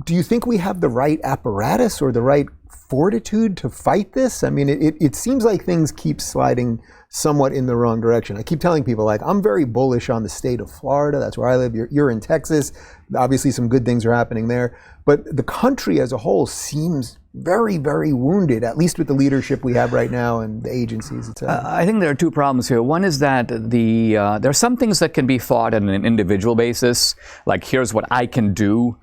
Do you think we have the right apparatus or the right fortitude to fight this? I mean, it seems like things keep sliding somewhat in the wrong direction. I keep telling people, like, I'm very bullish on the state of Florida. That's where I live. You're in Texas. Obviously, some good things are happening there. But the country as a whole seems very, very wounded, at least with the leadership we have right now and the agencies, etc. I think there are two problems here. One is that there are some things that can be fought on an individual basis, like here's what I can do.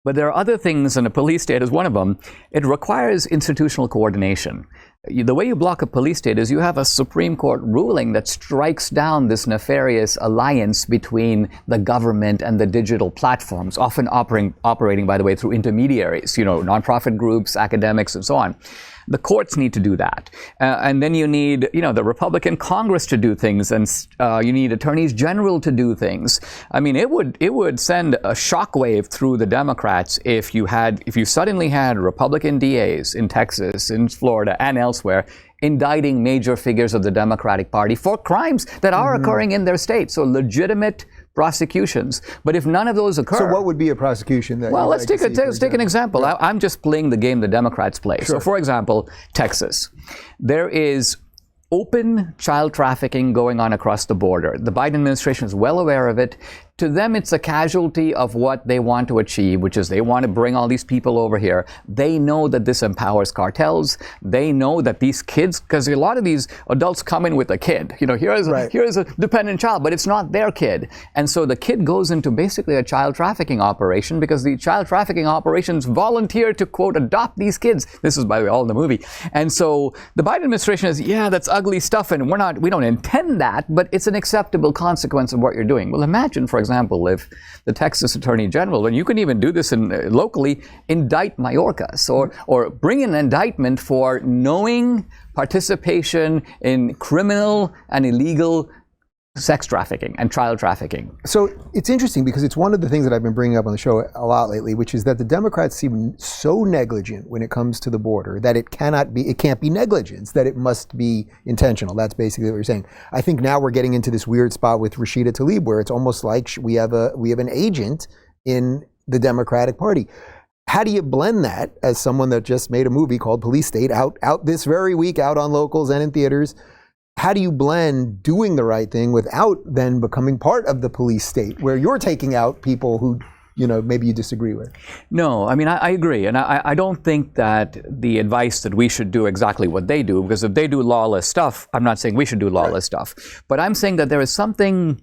But there are other things, and a police state is one of them. It requires institutional coordination. The way you block a police state is you have a Supreme Court ruling that strikes down this nefarious alliance between the government and the digital platforms, often operating, by the way, through intermediaries, nonprofit groups, academics, and so on. The courts need to do that. And then you need, the Republican Congress to do things, and you need attorneys general to do things. I mean, it would send a shockwave through the Democrats if you suddenly had Republican DAs in Texas, in Florida, and elsewhere indicting major figures of the Democratic Party for crimes that are occurring in their state. So legitimate prosecutions. But if none of those occur... So what would be a prosecution? Let's take an example. Yeah. I'm just playing the game the Democrats play. Sure. So for example, Texas. There is open child trafficking going on across the border. The Biden administration is well aware of it. To them, it's a casualty of what they want to achieve, which is they want to bring all these people over here. They know that this empowers cartels. They know that these kids, because a lot of these adults come in with a kid. Here's a dependent child, but it's not their kid. And so the kid goes into basically a child trafficking operation because the child trafficking operations volunteer to, quote, adopt these kids. This is, by the way, all in the movie. And so the Biden administration is, yeah, that's ugly stuff, and we don't intend that, but it's an acceptable consequence of what you're doing. Well, imagine, for example, if the Texas Attorney General, and you can even do this locally, indict Mayorkas or bring an indictment for knowing participation in criminal and illegal sex trafficking and child trafficking. So it's interesting because it's one of the things that I've been bringing up on the show a lot lately, which is that the Democrats seem so negligent when it comes to the border that it can't be negligence, that it must be intentional. That's basically what you're saying. I think now we're getting into this weird spot with Rashida Tlaib where it's almost like we have an agent in the Democratic Party. How do you blend that, as someone that just made a movie called Police State out this very week, out on locals and in theaters? How do you blend doing the right thing without then becoming part of the police state where you're taking out people who, maybe you disagree with? No, I mean, I agree. And I don't think that the advice that we should do exactly what they do, because if they do lawless stuff, I'm not saying we should do lawless stuff. But I'm saying that there is something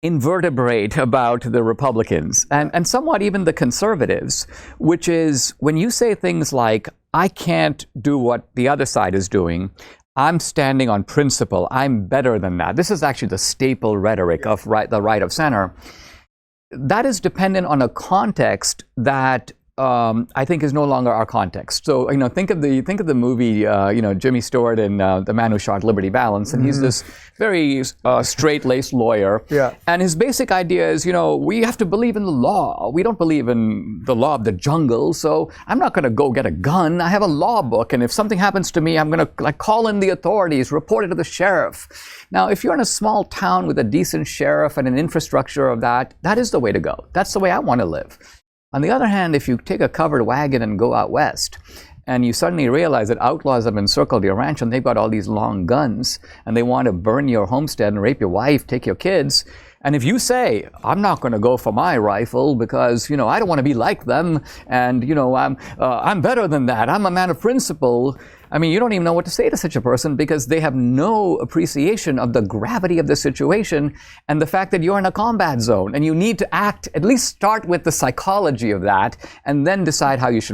invertebrate about the Republicans and somewhat even the conservatives, which is when you say things like, I can't do what the other side is doing, I'm standing on principle, I'm better than that. This is actually the staple rhetoric of the right of center. That is dependent on a context that I think is no longer our context. So, think of the movie, Jimmy Stewart and The Man Who Shot Liberty Valance, and he's this very straight-laced lawyer. Yeah. And his basic idea is, we have to believe in the law. We don't believe in the law of the jungle, so I'm not going to go get a gun. I have a law book, and if something happens to me, I'm going to call in the authorities, report it to the sheriff. Now, if you're in a small town with a decent sheriff and an infrastructure of that is the way to go. That's the way I want to live. On the other hand, if you take a covered wagon and go out west, and you suddenly realize that outlaws have encircled your ranch and they've got all these long guns, and they want to burn your homestead and rape your wife, take your kids, and if you say, I'm not going to go for my rifle because, I don't want to be like them, and, I'm better than that, I'm a man of principle, I mean, you don't even know what to say to such a person because they have no appreciation of the gravity of the situation and the fact that you're in a combat zone and you need to act, at least start with the psychology of that, and then decide how you should